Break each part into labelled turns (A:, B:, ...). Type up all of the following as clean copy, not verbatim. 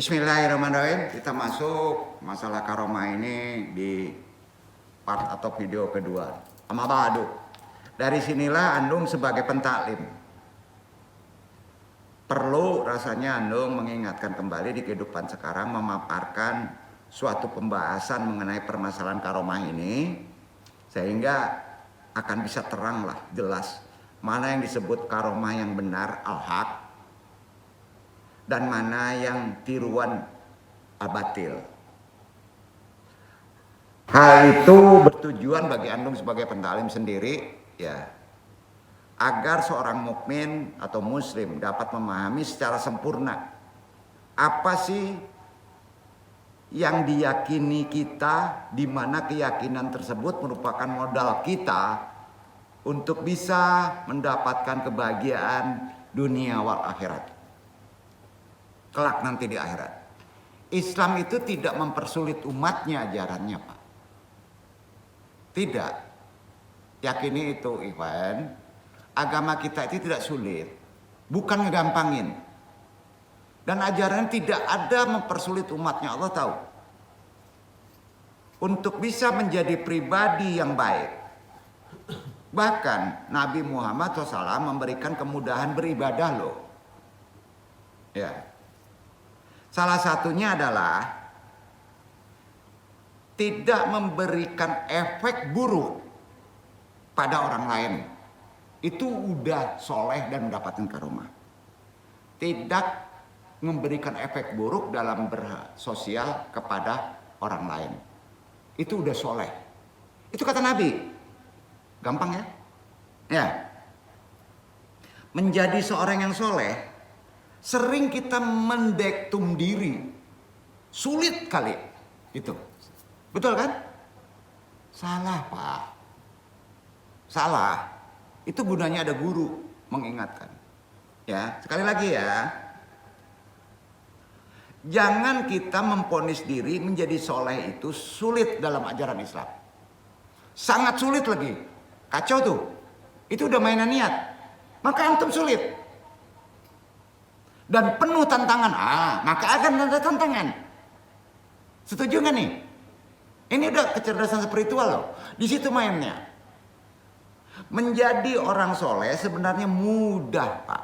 A: Bismillahirrahmanirrahim. Kita masuk masalah karomah ini di part atau video kedua. Amma ba'du. Dari sinilah andung sebagai pentaklim perlu rasanya andung mengingatkan kembali di kehidupan sekarang, memaparkan suatu pembahasan mengenai permasalahan karomah ini, sehingga akan bisa terang lah, jelas mana yang disebut karomah yang benar, al-haq, dan mana yang tiruan abatil. Hal itu bertujuan bagi andung sebagai pentalim sendiri, ya, agar seorang mukmin atau muslim dapat memahami secara sempurna apa sih yang diyakini kita, di mana keyakinan tersebut merupakan modal kita untuk bisa mendapatkan kebahagiaan dunia wal akhirat. Kelak nanti di akhirat. Islam itu tidak mempersulit umatnya ajarannya, Pak. Tidak. Yakini itu, Iwan. Agama kita itu tidak sulit. Bukan ngegampangin. Dan ajaran tidak ada mempersulit umatnya, Allah tahu. Untuk bisa menjadi pribadi yang baik. Bahkan Nabi Muhammad SAW memberikan kemudahan beribadah loh. Ya. Salah satunya adalah tidak memberikan efek buruk pada orang lain. Itu udah soleh dan mendapatkan karomah. Tidak memberikan efek buruk dalam bersosial kepada orang lain. Itu udah soleh. Itu kata Nabi. Gampang ya? Ya. Menjadi seorang yang soleh, sering kita mendektum diri. Sulit kali. Itu. Betul kan? Salah, Pak. Salah. Itu gunanya ada guru mengingatkan. Ya, sekali lagi ya. Jangan kita memponis diri menjadi soleh itu sulit dalam ajaran Islam. Sangat sulit lagi. Kacau tuh. Itu udah mainan niat. Maka antum sulit. Dan penuh tantangan. Maka akan ada tantangan. Setuju nggak nih? Ini udah kecerdasan spiritual loh. Di situ mainnya. Menjadi orang soleh sebenarnya mudah, Pak.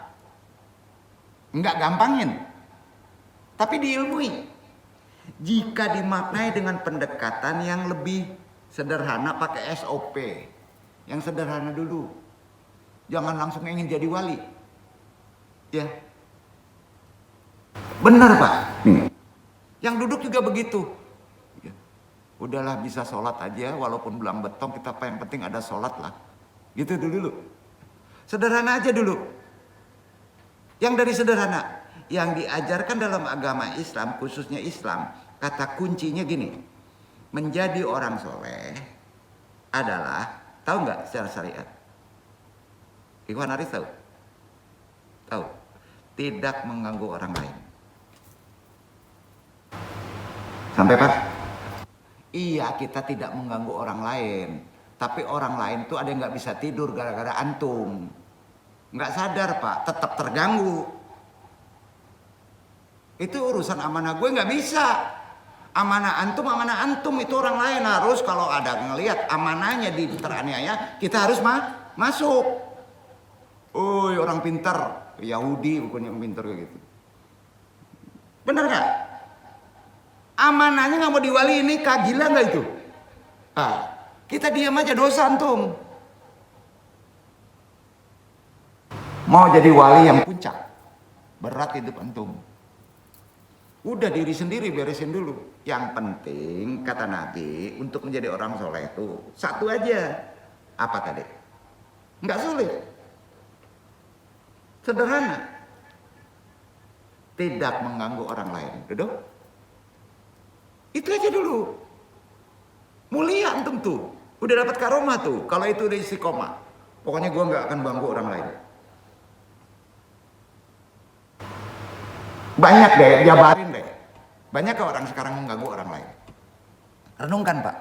A: Nggak gampangin. Tapi diilmui. Jika dimaknai dengan pendekatan yang lebih sederhana, pakai SOP. Yang sederhana dulu. Jangan langsung ingin jadi wali. Ya. Benar, Pak. Nih. Yang duduk juga begitu. Ya. Udahlah bisa sholat aja, walaupun belang betong, kita apa yang penting ada sholat lah. Gitu dulu. Sederhana aja dulu. Yang dari sederhana. Yang diajarkan dalam agama Islam, khususnya Islam, kata kuncinya gini. Menjadi orang soleh adalah, tahu nggak secara syariat? Ikhwan Arif tahu? Tahu. Tidak mengganggu orang lain. Sampai Pak? Iya, kita tidak mengganggu orang lain. Tapi orang lain tuh ada yang nggak bisa tidur gara-gara antum. Nggak sadar, Pak. Tetap terganggu. Itu urusan amanah gue nggak bisa. Amanah antum itu orang lain harus kalau ada ngelihat amanahnya di teraniaya, kita harus masuk. Oi, orang pintar, Yahudi bukan yang pintar kayak gitu. Bener nggak? Amanahnya nggak mau diwali ini, gila nggak itu? Kita diam aja, dosa antum. Mau jadi wali yang puncak, berat hidup antum. Udah diri sendiri beresin dulu. Yang penting kata Nabi untuk menjadi orang soleh itu satu aja. Apa tadi? Nggak sulit. Sederhana. Tidak mengganggu orang lain. Duduk. Itu aja dulu. Mulia antum tuh. Udah dapat karomah tuh. Kalau itu udah istiqomah. Pokoknya gue nggak akan ganggu orang lain. Banyak deh, jabarin deh. Banyak orang sekarang mengganggu orang lain. Renungkan, Pak.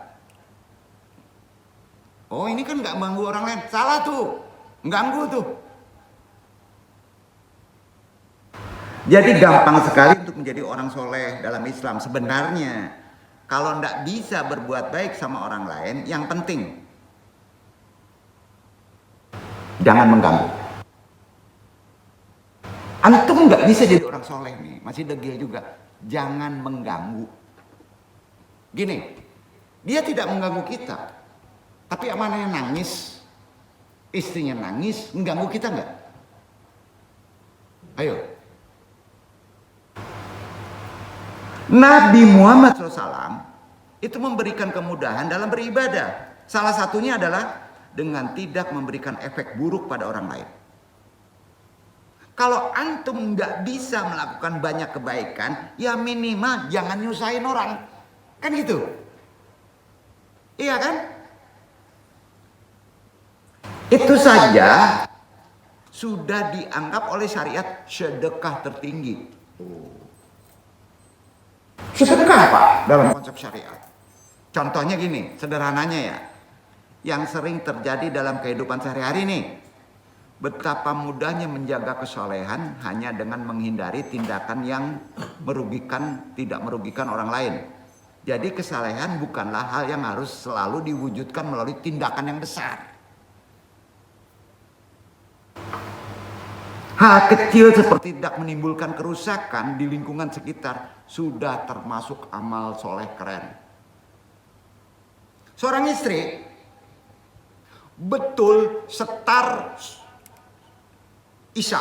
A: Oh, ini kan nggak mengganggu orang lain. Salah tuh. Mengganggu tuh. Jadi gampang sekali untuk menjadi orang soleh dalam Islam. Sebenarnya kalau tidak bisa berbuat baik sama orang lain, yang penting jangan mengganggu. Antum nggak bisa jadi orang soleh nih, masih degil juga. Jangan mengganggu. Gini, dia tidak mengganggu kita, tapi amanahnya nangis, istrinya nangis, mengganggu kita nggak? Ayo. Nabi Muhammad SAW itu memberikan kemudahan dalam beribadah. Salah satunya adalah dengan tidak memberikan efek buruk pada orang lain. Kalau antum nggak bisa melakukan banyak kebaikan, ya minimal jangan nyusahin orang. Kan gitu? Iya kan? Itu saja sudah dianggap oleh syariat sedekah tertinggi. Sedekah Pak dalam konsep syariat. Contohnya gini, sederhananya ya. Yang sering terjadi dalam kehidupan sehari-hari nih. Betapa mudahnya menjaga kesolehan hanya dengan menghindari tindakan yang merugikan, tidak merugikan orang lain. Jadi kesalehan bukanlah hal yang harus selalu diwujudkan melalui tindakan yang besar. Hal kecil seperti tidak menimbulkan kerusakan di lingkungan sekitar sudah termasuk amal soleh keren. Seorang istri betul setar Isya,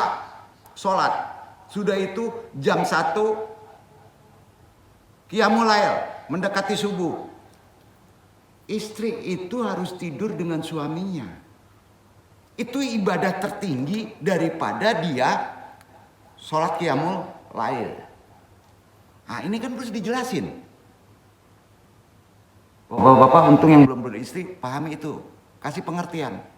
A: sholat. Sudah itu jam 1 qiyamul lail, mendekati subuh. Istri itu harus tidur dengan suaminya. Itu ibadah tertinggi daripada dia sholat qiyamul lail. Nah ini kan harus dijelasin. Bapak-bapak untung yang belum beristri, pahami itu. Kasih pengertian.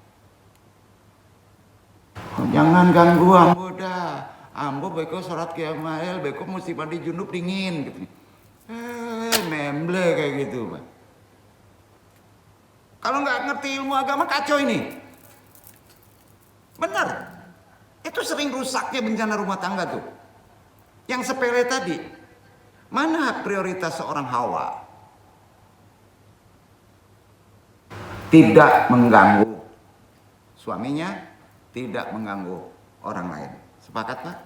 A: Jangan ganggu ambo dah. Ambo beko sholat qiyamul lail, beko mesti mandi junub dingin gitu. Memble kayak gitu, Pak. Kalau nggak ngerti ilmu agama kacau ini. Benar. Itu sering rusaknya bencana rumah tangga tuh. Yang sepele tadi. Mana hak prioritas seorang Hawa? Tidak mengganggu suaminya, tidak mengganggu orang lain. Sepakat Pak?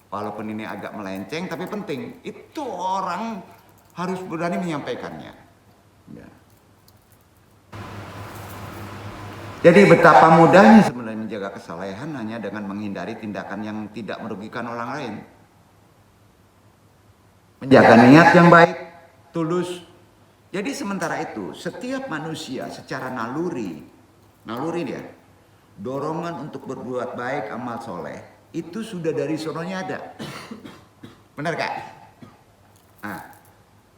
A: Walaupun ini agak melenceng tapi penting. Itu orang harus berani menyampaikannya. Ya. Jadi betapa mudahnya sebenarnya menjaga kesalehan hanya dengan menghindari tindakan yang tidak merugikan orang lain. Menjaga niat yang baik, tulus. Jadi sementara itu setiap manusia secara naluri dia, dorongan untuk berbuat baik, amal soleh, itu sudah dari sononya ada. Benar Kak? Nah,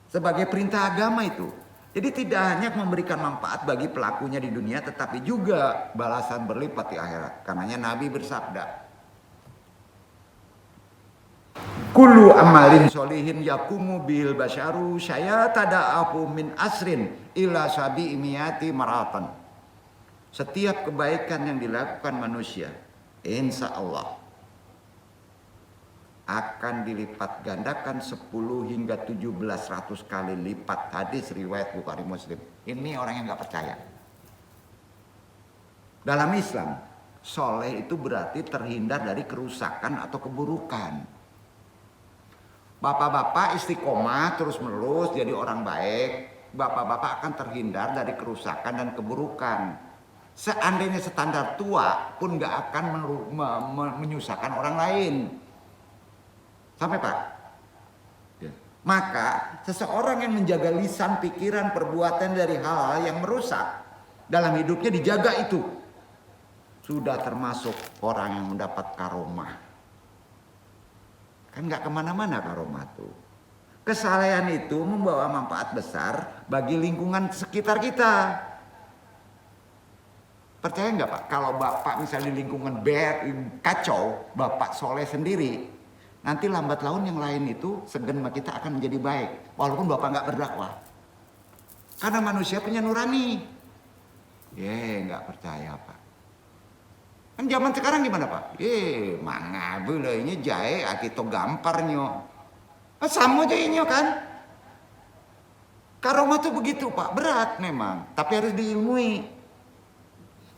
A: sebagai perintah agama itu. Jadi tidak hanya memberikan manfaat bagi pelakunya di dunia, tetapi juga balasan berlipat di akhirat. Karenanya Nabi bersabda, kullu amalin solihin yakumu bil basyaru saya tada'afu min asrin ila sabi imiyati maratan. Setiap kebaikan yang dilakukan manusia, insya Allah akan dilipat gandakan 10 hingga 1700 kali lipat. Hadis riwayat Bukhari Muslim. Ini orang yang nggak percaya. Dalam Islam, soleh itu berarti terhindar dari kerusakan atau keburukan. Bapak-bapak istiqomah terus menerus jadi orang baik, bapak-bapak akan terhindar dari kerusakan dan keburukan. Seandainya standar tua pun nggak akan menyusahkan orang lain. Sampai Pak? Ya. Maka seseorang yang menjaga lisan, pikiran, perbuatan dari hal-hal yang merusak dalam hidupnya dijaga itu. Sudah termasuk orang yang mendapat karomah. Kan nggak kemana-mana karomah tuh. Kesalehan itu membawa manfaat besar bagi lingkungan sekitar kita. Percaya nggak Pak? Kalau Bapak misalnya di lingkungan kacau, Bapak soleh sendiri, nanti lambat laun yang lain itu segan sama kita akan menjadi baik. Walaupun Bapak nggak berdakwah. Karena manusia punya nurani. Nggak percaya Pak. Kan zaman sekarang gimana Pak? Manga belainya jahe akito gamparnyo. Sama aja inyo kan? Karomah tuh begitu Pak, berat memang, tapi harus diilmui.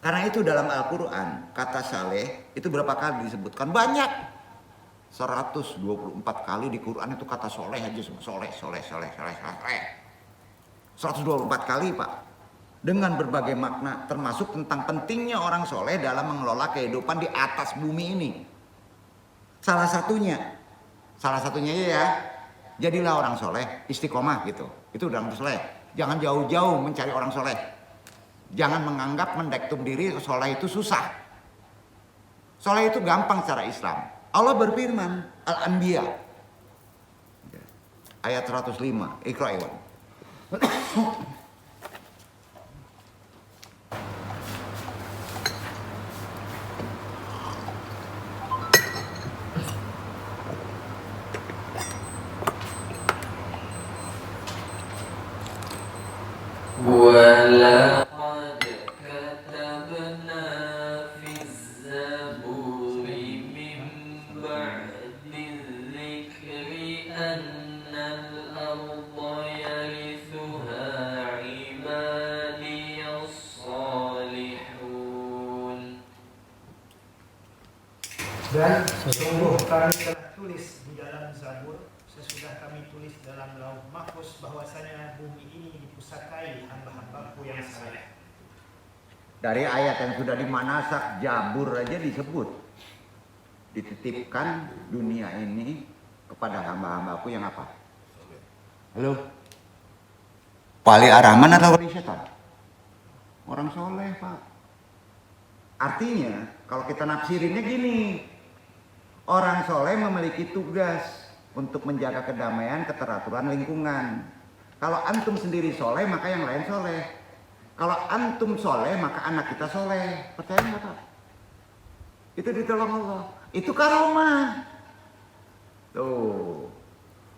A: Karena itu dalam Al-Quran, kata saleh itu berapa kali disebutkan? Banyak. 124 kali di Quran itu kata soleh aja semua. Soleh. 124 kali Pak. Dengan berbagai makna, termasuk tentang pentingnya orang soleh dalam mengelola kehidupan di atas bumi ini. Salah satunya ya, jadilah orang soleh, istiqomah gitu. Itu udah soleh. Jangan jauh-jauh mencari orang soleh. Jangan menganggap mendektum diri soleh itu susah. Soleh itu gampang secara Islam. Allah berfirman, Al-Anbiya ayat 105, Iqra Iwan.
B: ولقد كتبنا في الزبور من بعد الذكر أن الأرض يرثها عبادي الصالحون.
C: Dan sesungguh kami telah tulis di dalam Zabur, sesudah kami tulis dalam Lauh Mahfuz bahwasanya bumi ini dipusakai hamba-hambaku yang saleh.
A: Dari ayat yang sudah dimanasak Jabur aja disebut, dititipkan dunia ini kepada hamba-hambaku yang apa? Halo? Wali Ar-Rahman atau wali setan? Orang soleh Pak. Artinya kalau kita nafsirinnya gini, orang soleh memiliki tugas untuk menjaga kedamaian, keteraturan lingkungan. Kalau antum sendiri soleh, maka yang lain soleh. Kalau antum soleh, maka anak kita soleh. Percaya nggak Pak? Itu ditolong Allah. Itu karomah. Tuh.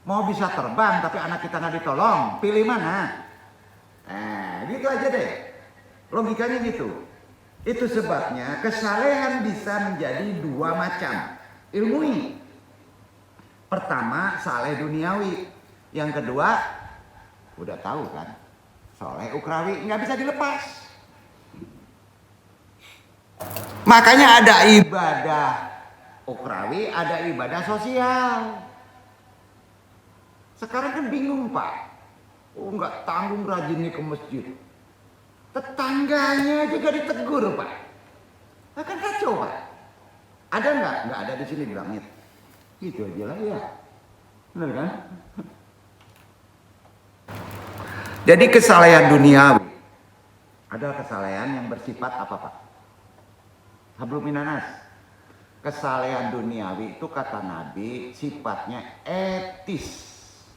A: Mau bisa terbang, tapi anak kita nggak ditolong. Pilih mana? Nah, gitu aja deh. Logikanya gitu. Itu sebabnya kesalehan bisa menjadi dua macam. Ilmui. Pertama, saleh duniawi. Yang kedua, udah tahu kan, saleh ukrawi, nggak bisa dilepas. Makanya ada ibadah ukrawi, ada ibadah sosial. Sekarang kan bingung Pak. Nggak tanggung rajin nih ke masjid. Tetangganya juga ditegur Pak. Nah, kan kacau Pak. Ada nggak? Nggak ada di sini bilangnya. Gitu aja lah ya. Benar kan? Jadi kesalehan duniawi. Ada kesalehan yang bersifat apa Pak? Hablum minanas. Kesalehan duniawi itu kata Nabi sifatnya etis.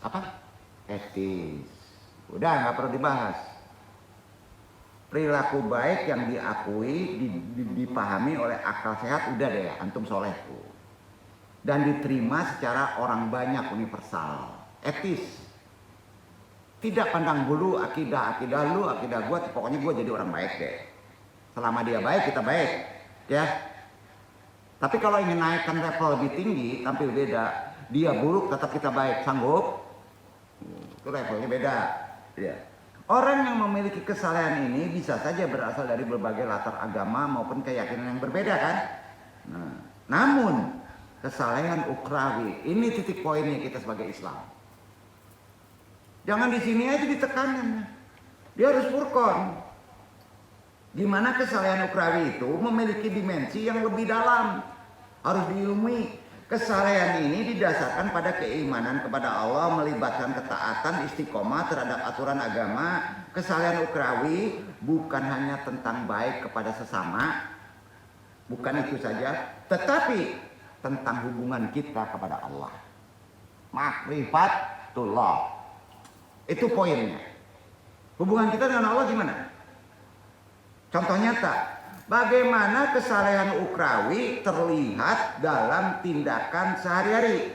A: Apa? Etis. Udah nggak perlu dibahas. Perilaku baik yang diakui, dipahami oleh akal sehat, udah deh, antum soleh tuh. Dan diterima secara orang banyak, universal, etis. Tidak pandang bulu akidah lu, akidah gua, pokoknya gua jadi orang baik deh. Selama dia baik, kita baik, ya. Tapi kalau ingin naikkan level lebih tinggi, tampil beda. Dia buruk, tetap kita baik, sanggup? Itu levelnya beda, ya. Orang yang memiliki kesalehan ini bisa saja berasal dari berbagai latar agama maupun keyakinan yang berbeda kan. Nah, namun kesalehan ukrawi ini titik poinnya kita sebagai Islam. Jangan di sini aja ditekankan. Dia harus furqan. Gimana kesalehan ukrawi itu memiliki dimensi yang lebih dalam. Harus diilmui. Kesalehan ini didasarkan pada keimanan kepada Allah, melibatkan ketaatan, istiqomah terhadap aturan agama. Kesalehan ukrawi bukan hanya tentang baik kepada sesama, bukan itu saja, tetapi tentang hubungan kita kepada Allah. Ma'rifatullah. Itu poinnya. Hubungan kita dengan Allah gimana? Contoh nyata. Bagaimana kesalehan ukrawi terlihat dalam tindakan sehari-hari.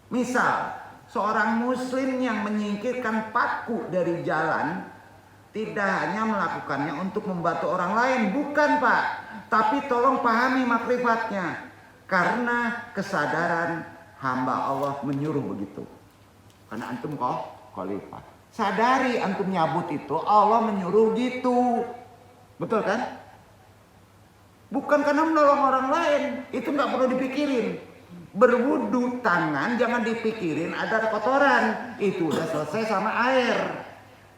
A: Misal, seorang muslim yang menyingkirkan paku dari jalan tidak hanya melakukannya untuk membantu orang lain, bukan Pak, Tapi tolong pahami makrifatnya. Karena kesadaran hamba Allah menyuruh begitu. Karena antum khalifah. Sadari antum nyabut itu Allah menyuruh gitu. Betul kan? Bukan karena menolong orang lain. Itu nggak perlu dipikirin. Berwudu tangan jangan dipikirin ada kotoran. Itu udah selesai sama air.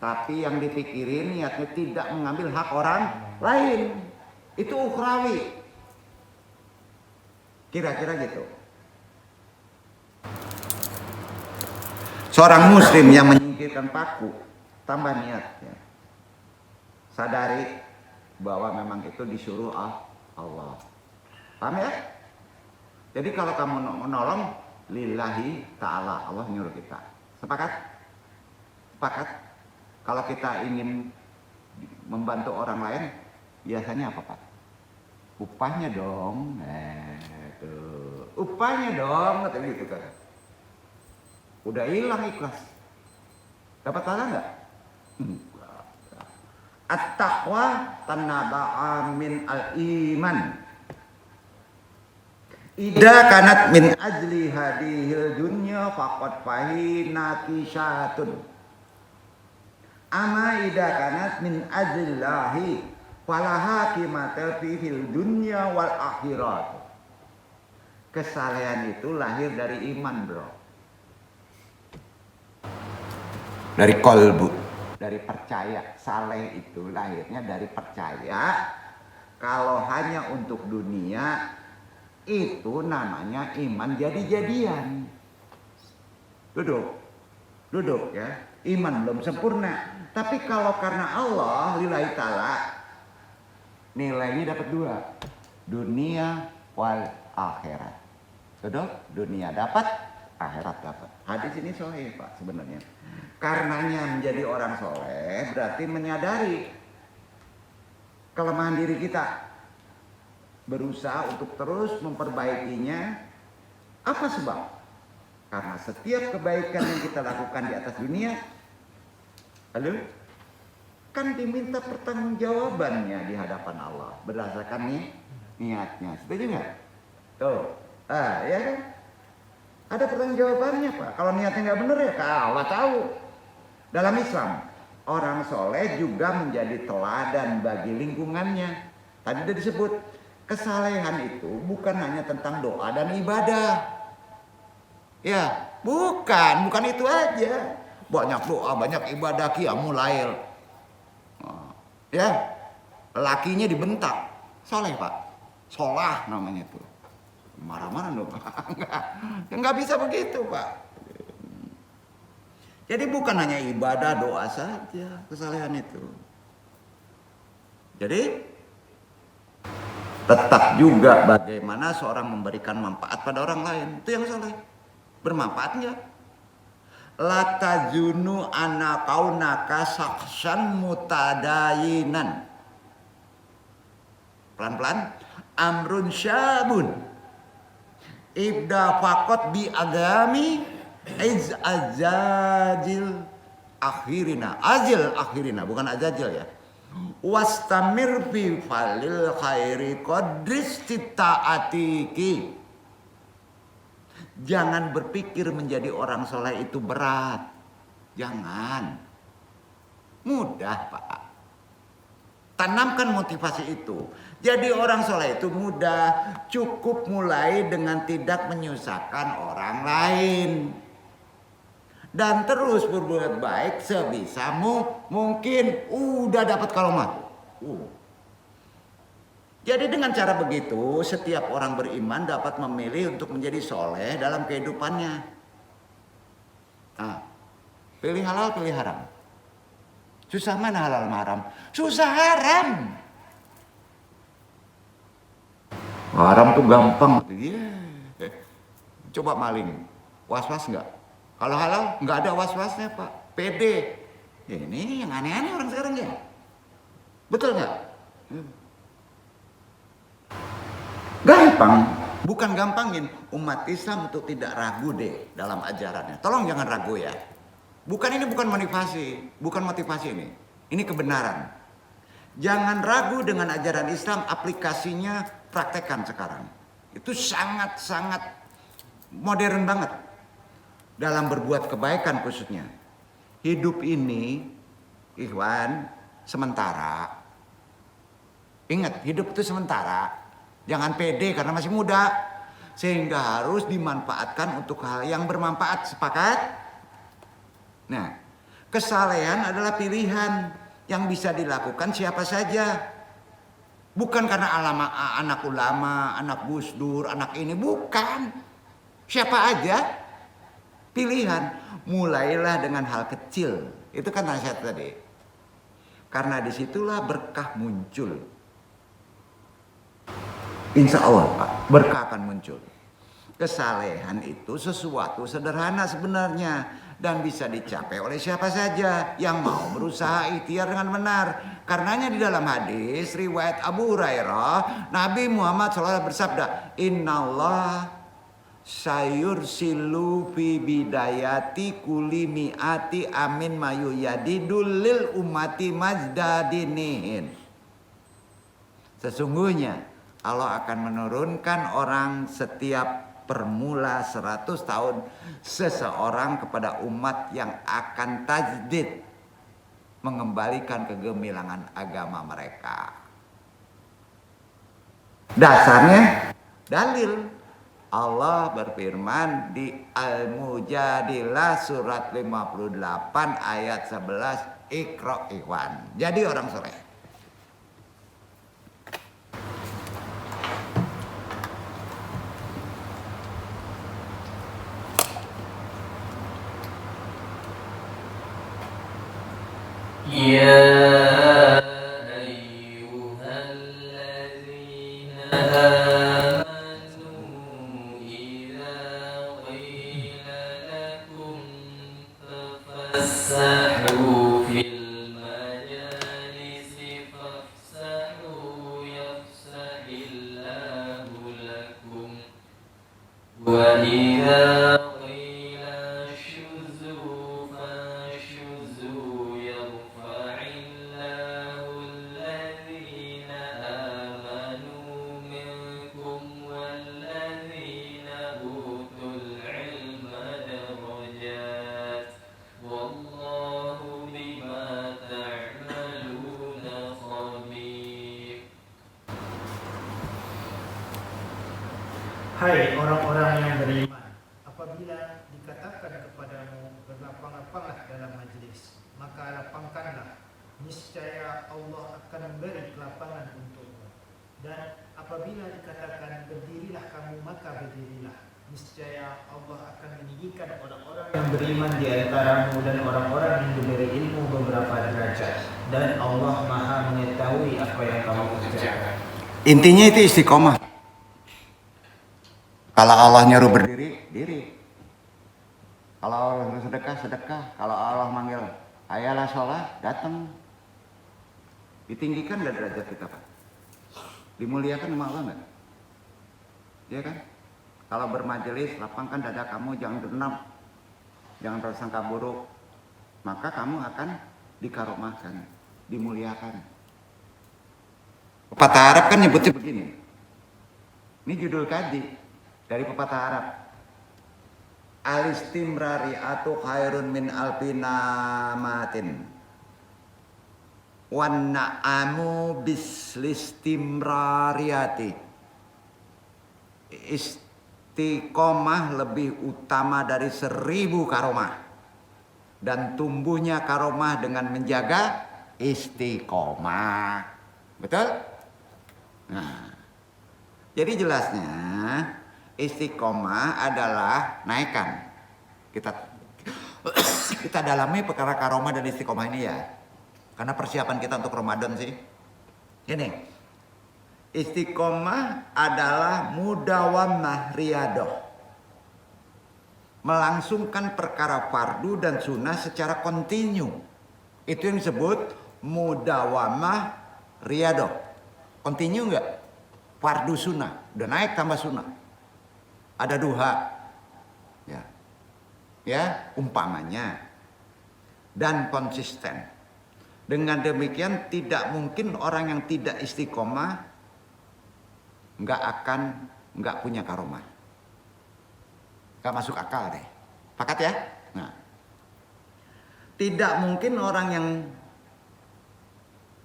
A: Tapi yang dipikirin niatnya tidak mengambil hak orang lain. Itu ukhrawi. Kira-kira gitu. Seorang muslim yang menyingkirkan paku, tambah niatnya. Sadari bahwa memang itu disuruh Allah. Paham ya? Jadi kalau kamu menolong, lillahi ta'ala, Allah nyuruh kita. Sepakat? Sepakat? Kalau kita ingin membantu orang lain, biasanya apa Pak? Upahnya dong. Tuh. Upahnya dong, kata gitu kan. Udah hilang ikhlas. Dapat pahala enggak? At-taqwa tanaba'a min al-iman. Ida kanat min ajli hadihil dunya faqad fahinati syatun. Ama ida kanat min ajlillahi falaha qimata fil dunya wal akhirat. Kesalehan itu lahir dari iman, bro. Dari kolbu, dari percaya. Saleh itu lahirnya dari percaya. Kalau hanya untuk dunia, itu namanya iman jadi-jadian. Duduk ya. Iman belum sempurna. Tapi kalau karena Allah, lillahi ta'ala, nilainya dapat dua. Dunia wal akhirat. Duduk, dunia dapat, akhirat dapat. Hadis ini sahih Pak sebenarnya. Karenanya menjadi orang soleh berarti menyadari kelemahan diri kita. Berusaha untuk terus memperbaikinya. Apa sebab? Karena setiap kebaikan yang kita lakukan di atas dunia, lalu kan diminta pertanggungjawabannya di hadapan Allah berdasarkan niatnya. Setuju nggak? Tuh, ya kan? Ada pertanggungjawabannya Pak. Kalau niatnya nggak benar ya Allah tahu. Dalam Islam, orang soleh juga menjadi teladan bagi lingkungannya. Tadi sudah disebut. Kesalehan itu bukan hanya tentang doa dan ibadah. Ya, bukan itu aja. Banyak doa, banyak ibadah, qiyamul lail. Ya, lakinya dibentak. Soleh Pak. Solah namanya itu. Marah-marah dong. Enggak bisa begitu Pak. Jadi bukan hanya ibadah, doa saja kesalehan itu. Jadi tetap juga bagaimana seorang memberikan manfaat pada orang lain. Itu yang soleh. Bermanfaat enggak? La tajunu anna kaunaka sakhsan mutadayinan. Pelan-pelan. Amrun syabun. Ibda faqat bi agami iz azajil akhirina. Azil akhirina, bukan azajil ya. Wastamir fi falil khairi qadris titaatiki. Jangan berpikir menjadi orang soleh itu berat. Jangan. Mudah Pak. Tanamkan motivasi itu. Jadi orang soleh itu mudah. Cukup mulai dengan tidak menyusahkan orang lain. Dan terus berbuat baik sebisamu mungkin. Udah dapat kalimat. Jadi dengan cara begitu setiap orang beriman dapat memilih untuk menjadi soleh dalam kehidupannya. Nah, pilih halal, pilih haram. Susah mana halal haram? Susah haram. Haram tuh gampang. Coba maling, was-was nggak? Kalau halal nggak ada was-wasnya Pak, pede. Ini yang aneh-aneh orang sekarang ya. Betul nggak? Gampang, bukan gampangin umat Islam untuk tidak ragu deh dalam ajarannya. Tolong jangan ragu ya. Bukan motivasi ini. Ini kebenaran. Jangan ragu dengan ajaran Islam, aplikasinya praktekkan sekarang. Itu sangat-sangat modern banget dalam berbuat kebaikan khususnya. Hidup ini, ikhwan, sementara. Ingat, hidup itu sementara. Jangan pede karena masih muda. Sehingga harus dimanfaatkan untuk hal yang bermanfaat. Sepakat? Nah, kesalehan adalah pilihan yang bisa dilakukan siapa saja. Bukan karena anak ulama, anak Gus Dur, anak ini. Bukan. Siapa aja. Pilihan. Mulailah dengan hal kecil. Itu kan nasihat tadi. Karena disitulah berkah muncul. Insya Allah Pak, berkah akan muncul. Kesalehan itu sesuatu sederhana sebenarnya. Dan bisa dicapai oleh siapa saja yang mau berusaha ikhtiar dengan benar. Karenanya di dalam hadis riwayat Abu Hurairah, Nabi Muhammad SAW bersabda, Innallah sayursilu fi bidayati kuli mi'ati amin mayu yadidul lil umati majdadinihin. Sesungguhnya Allah akan menurunkan orang setiap permula 100 tahun seseorang kepada umat yang akan tajdid, mengembalikan kegemilangan agama mereka. Dasarnya dalil. Allah berfirman di Al-Mujadilah surat 58 ayat 11, Iqra ikhwan. Jadi orang soleh.
B: يا أيها الذين آمنوا إذا قيل لكم تفسحوا في المجالس فافسحوا يفسح الله لكم وإذا قيل انشزوا فانشزوا يرفع الله الذين آمنوا منكم والذين أوتوا العلم درجات والله بما تعملون خبير.
C: Hai orang-orang yang beriman, apabila dikatakan kepadamu berlapang-lapanglah dalam majlis, maka lapangkanlah, niscaya Allah akan memberi kelapangan untukmu. Dan apabila dikatakan berdirilah kamu, maka berdirilah, niscaya Allah akan meninggikan orang-orang yang beriman di antaramu dan orang-orang yang diberi ilmu beberapa derajat, dan Allah Maha mengetahui apa yang kamu kerjakan.
A: Intinya itu istiqomah. Kalau Allah nyuruh berdiri, diri. Kalau Allah nyuruh sedekah, sedekah. Kalau Allah manggil, ayolah sholat, datang. Ditinggikan gak derajat kita Pak? Dimuliakan sama Allah gak? Iya kan? Kalau bermajelis, lapangkan dada kamu, jangan dendam. Jangan bersangka buruk. Maka kamu akan dikaromahkan, dimuliakan. Pepatah Arab kan nyebutnya begini. Ini judul kaji dari pepatah Arab. Al-istimrari'atu khairun min alfinamatin. Wan na'amu bislistimrariati. Istiqomah lebih utama dari 1000 karomah. Dan tumbuhnya karomah dengan menjaga istiqomah. Betul? Nah, jadi jelasnya istiqomah adalah naikkan. Kita dalami perkara karomah dan istiqomah ini ya. Karena persiapan kita untuk Ramadan sih. Ini. Istiqomah adalah mudawamah riyadah. Melangsungkan perkara fardu dan sunnah secara kontinu. Itu yang disebut mudawamah riyadah. Kontinu enggak? Fardu sunnah. Udah naik tambah sunnah. Ada duha, ya, umpamanya, dan konsisten. Dengan demikian tidak mungkin orang yang tidak istiqomah nggak punya karomah. Nggak masuk akal deh. Pakat ya? Nah, tidak mungkin orang yang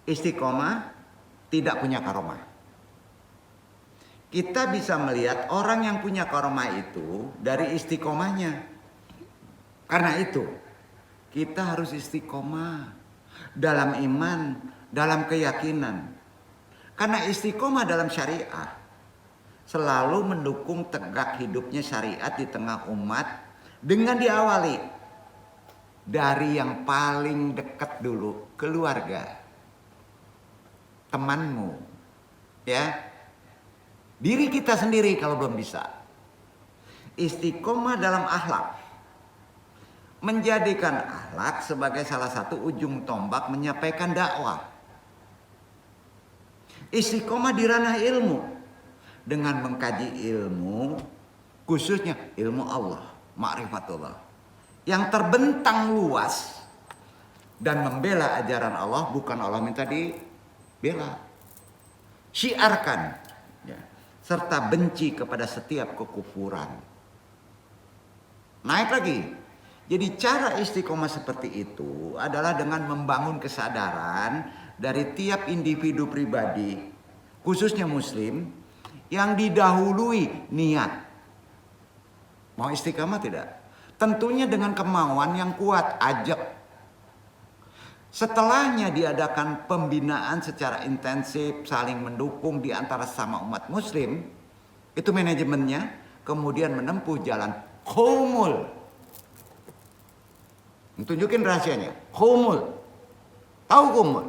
A: istiqomah tidak punya karomah. Kita bisa melihat orang yang punya karomah itu dari istiqomahnya. Karena itu, kita harus istiqomah dalam iman, dalam keyakinan. Karena istiqomah dalam syariah selalu mendukung tegak hidupnya syariat di tengah umat dengan diawali dari yang paling dekat dulu, keluarga, temanmu, ya, diri kita sendiri kalau belum bisa. Istiqomah dalam akhlak, menjadikan akhlak sebagai salah satu ujung tombak menyampaikan dakwah. Istiqomah di ranah ilmu dengan mengkaji ilmu, khususnya ilmu Allah, ma'rifatullah, yang terbentang luas dan membela ajaran Allah, bukan Allah minta dibela. Syiarkan ya, serta benci kepada setiap kekufuran. Naik lagi. Jadi cara istiqomah seperti itu adalah dengan membangun kesadaran dari tiap individu pribadi, khususnya muslim, yang didahului niat. Mau istiqomah tidak? Tentunya dengan kemauan yang kuat, ajak. Setelahnya diadakan pembinaan secara intensif, saling mendukung di antara sama umat muslim, itu manajemennya, kemudian menempuh jalan khumul. Tunjukin rahasianya. Khumul. Tahu khumul?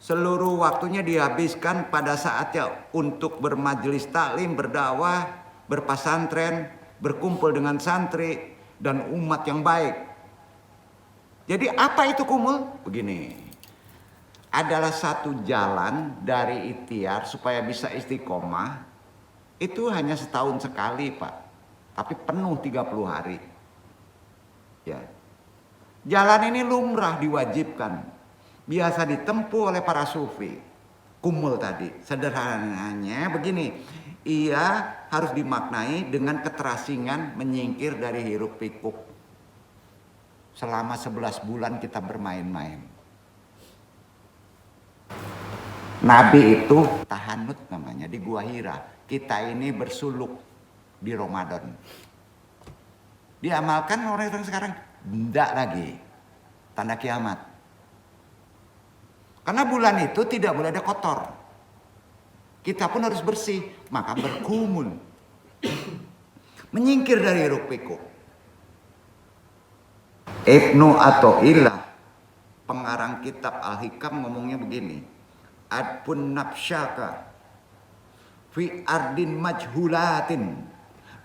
A: Seluruh waktunya dihabiskan pada saatnya untuk bermajelis taklim, berdakwah, berpasantren, berkumpul dengan santri dan umat yang baik. Jadi apa itu khumul? Begini. Adalah satu jalan dari ikhtiar supaya bisa istiqomah. Itu hanya setahun sekali, Pak. Tapi penuh 30 hari. Ya. Jalan ini lumrah diwajibkan, biasa ditempuh oleh para sufi. Kumul tadi, sederhananya begini, ia harus dimaknai dengan keterasingan menyingkir dari hiruk pikuk. Selama 11 bulan kita bermain-main. Nabi itu tahanut namanya di Gua Hira. Kita ini bersuluk di Ramadan. Diamalkan orang-orang sekarang, tidak lagi. Tanda kiamat. Karena bulan itu tidak boleh ada kotor. Kita pun harus bersih. Maka berkumul. Menyingkir dari hiruk pikuk. Ibnu Athaillah, pengarang kitab Al-Hikam, ngomongnya begini. Adpun nafsyaka fi ardin majhulatin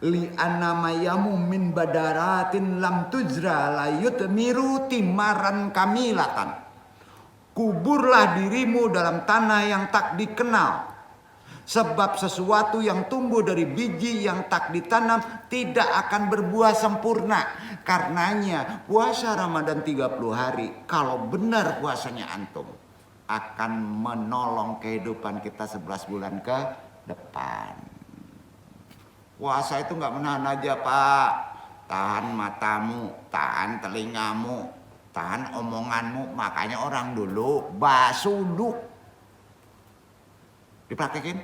A: li anamayamu min badaratin lam tujra layut miru timaran kamilatan. Kuburlah dirimu dalam tanah yang tak dikenal, sebab sesuatu yang tumbuh dari biji yang tak ditanam tidak akan berbuah sempurna. Karenanya puasa Ramadan 30 hari, kalau benar puasanya antum, akan menolong kehidupan kita 11 bulan ke depan. Puasa itu nggak menahan aja, Pak. Tahan matamu, tahan telingamu, tahan omonganmu. Makanya orang dulu basuduk. Dipraktekin?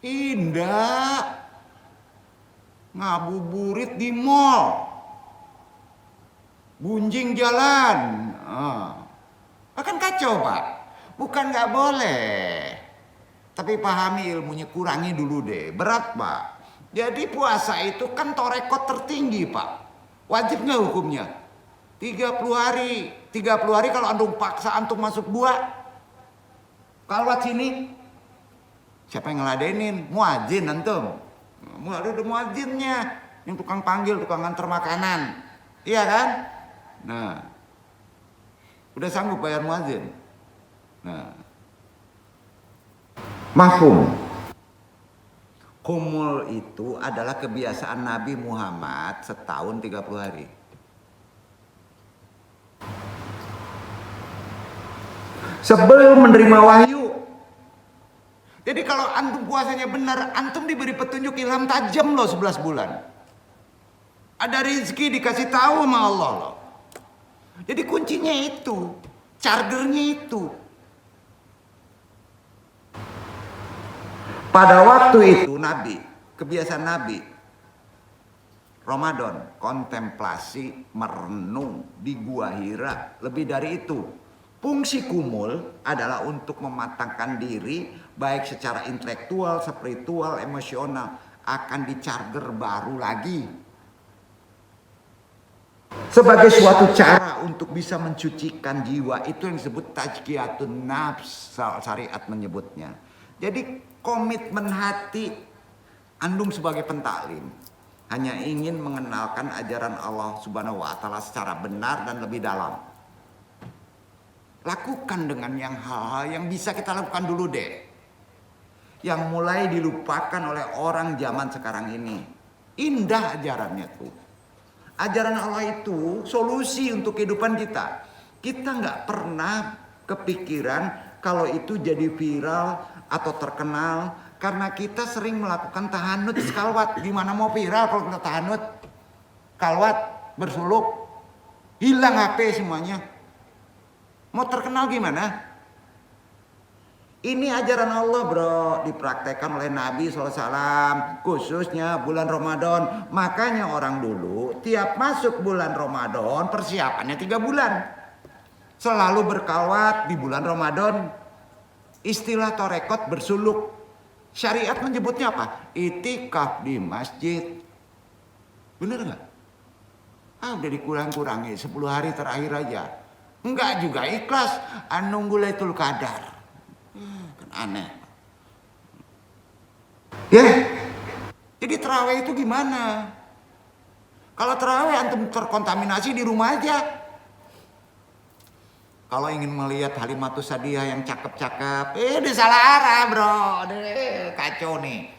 A: Indah. Ngabuburit di mall. Gunjing jalan. Akan kacau, Pak. Bukan nggak boleh. Tapi pahami ilmunya, kurangi dulu deh. Berat, Pak. Jadi puasa itu kan torekot tertinggi, Pak. Wajib nggak hukumnya? 30 hari. 30 hari kalau antum paksa antum masuk gua. Kalau sini, siapa yang ngeladenin? Muadzin antum. Ada muadzinnya. Yang tukang panggil, tukang antar makanan. Iya kan? Nah. Udah sanggup bayar muadzin? Nah. Mafhum. Kumul itu adalah kebiasaan Nabi Muhammad setahun 30 hari. sebelum menerima wahyu. Jadi kalau antum puasanya benar, antum diberi petunjuk ilham tajam loh 11 bulan. Ada rezeki dikasih tahu sama Allah loh. Jadi kuncinya itu, chargernya itu. Pada waktu itu Nabi, kebiasaan Nabi, Ramadan, kontemplasi, merenung di Gua Hira. Lebih dari itu, fungsi kumul adalah untuk mematangkan diri, baik secara intelektual, spiritual, emosional, akan dicharger baru lagi. Sebagai suatu cara untuk bisa mencucikan jiwa, itu yang disebut tazkiyatun nafs, syariat menyebutnya. Jadi komitmen hati andung sebagai pentaklim hanya ingin mengenalkan ajaran Allah Subhanahu wa taala secara benar dan lebih dalam. Lakukan dengan yang hal-hal yang bisa kita lakukan dulu deh. Yang mulai dilupakan oleh orang zaman sekarang ini. Indah ajarannya tuh. Ajaran Allah itu solusi untuk kehidupan kita. Kita nggak pernah kepikiran kalau itu jadi viral atau terkenal karena kita sering melakukan tahanut kalwat. Gimana mau viral kalau kita tahanut kalwat bersuluk, hilang HP semuanya. Mau terkenal gimana? Ini ajaran Allah bro, dipraktekkan oleh Nabi SAW, khususnya bulan Ramadan. Makanya orang dulu tiap masuk bulan Ramadan persiapannya 3 bulan. Selalu berkalwat di bulan Ramadan. Istilah torekot bersuluk. Syariat menyebutnya apa? Itikaf di masjid. Bener gak? Udah dikurang-kurangi 10 hari terakhir aja. Enggak juga ikhlas, nunggu Lailatul Qadar. Kan aneh. Ya, jadi terawih itu gimana? Kalau terawih antum terkontaminasi di rumah aja. Kalau ingin melihat Halimatus Sadiah yang cakep-cakep, udah salah arah bro, kacau nih.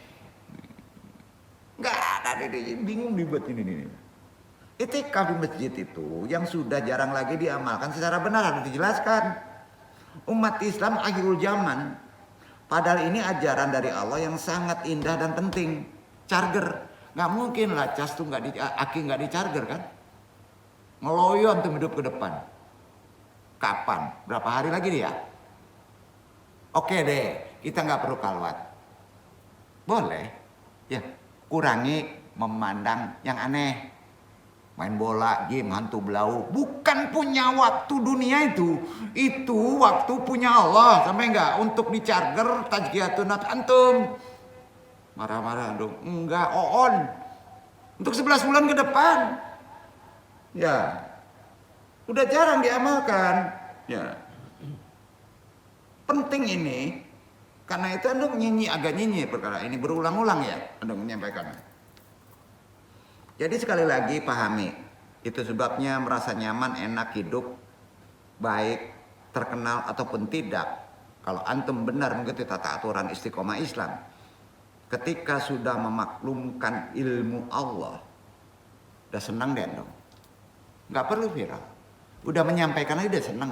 A: Enggak ada, bingung dibuat ini. Itikaf di masjid itu yang sudah jarang lagi diamalkan secara benar, harus dijelaskan. Umat Islam akhirul zaman, padahal ini ajaran dari Allah yang sangat indah dan penting. Charger, nggak mungkin lah cas tuh aki nggak di charger kan? Ngeloyo antum hidup ke depan. Kapan? Berapa hari lagi dia? Oke deh, kita nggak perlu kalwat. Boleh, ya kurangi memandang yang aneh. Main bola, game, hantu belau. Bukan punya waktu dunia itu. Itu waktu punya Allah. Sampai enggak? Untuk di-charger tazkiyatun nafs antum. Marah-marah dong. Enggak, on. Untuk 11 bulan ke depan. Ya. Udah jarang diamalkan. Ya. Penting ini. Karena itu antum agak nyinyi perkara ini. Berulang-ulang ya. Antum menyampaikan. Jadi sekali lagi pahami, itu sebabnya merasa nyaman, enak hidup, baik, terkenal ataupun tidak. Kalau antum benar mengikuti tata aturan istiqomah Islam, ketika sudah memaklumkan ilmu Allah, udah senang deh dong. Nggak perlu viral, udah menyampaikan aja udah senang.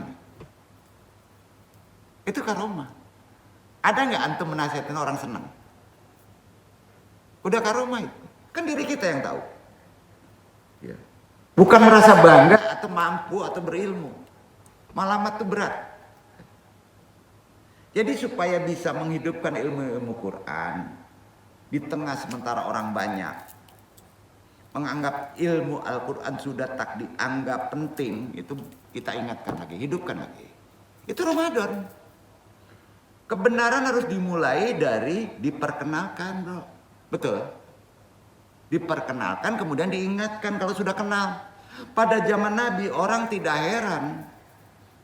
A: Itu karomah. Ada nggak antum menasihatin orang senang? Udah karomah itu, kan diri kita yang tahu. Ya. Bukan merasa bangga atau mampu atau berilmu. Malamat itu berat. Jadi supaya bisa menghidupkan ilmu-ilmu Quran di tengah sementara orang banyak menganggap ilmu Al-Quran sudah tak dianggap penting, itu kita ingatkan lagi, hidupkan lagi. Itu Ramadan. Kebenaran harus dimulai dari diperkenalkan bro. Betul? Diperkenalkan kemudian diingatkan kalau sudah kenal. Pada zaman Nabi orang tidak heran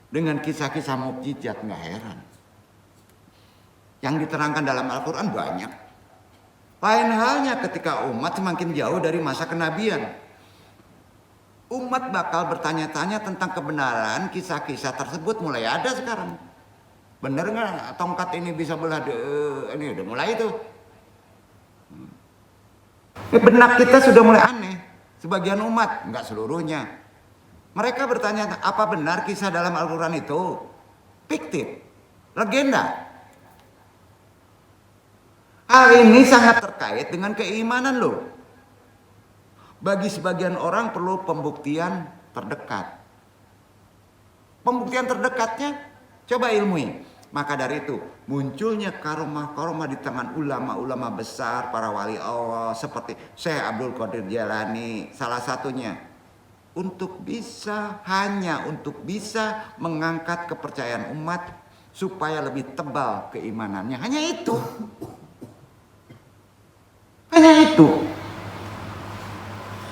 A: dengan kisah-kisah mukjizat, nggak heran. Yang diterangkan dalam Al-Quran banyak. Lain halnya ketika umat semakin jauh dari masa kenabian. Umat bakal bertanya-tanya tentang kebenaran kisah-kisah tersebut mulai ada sekarang. Bener nggak tongkat ini bisa belah? Ini udah mulai itu. Benak kita sudah mulai aneh. Sebagian umat, enggak seluruhnya. Mereka bertanya, apa benar kisah dalam Al-Quran itu? fiktif, legenda. Hal ini sangat terkait dengan keimanan loh. Bagi sebagian orang perlu pembuktian terdekat. Pembuktian terdekatnya coba ilmui. Maka dari itu munculnya karomah-karomah di tangan ulama-ulama besar, para wali Allah seperti Syekh Abdul Qadir Jailani salah satunya. Hanya untuk bisa mengangkat kepercayaan umat supaya lebih tebal keimanannya. Hanya itu. Hanya itu.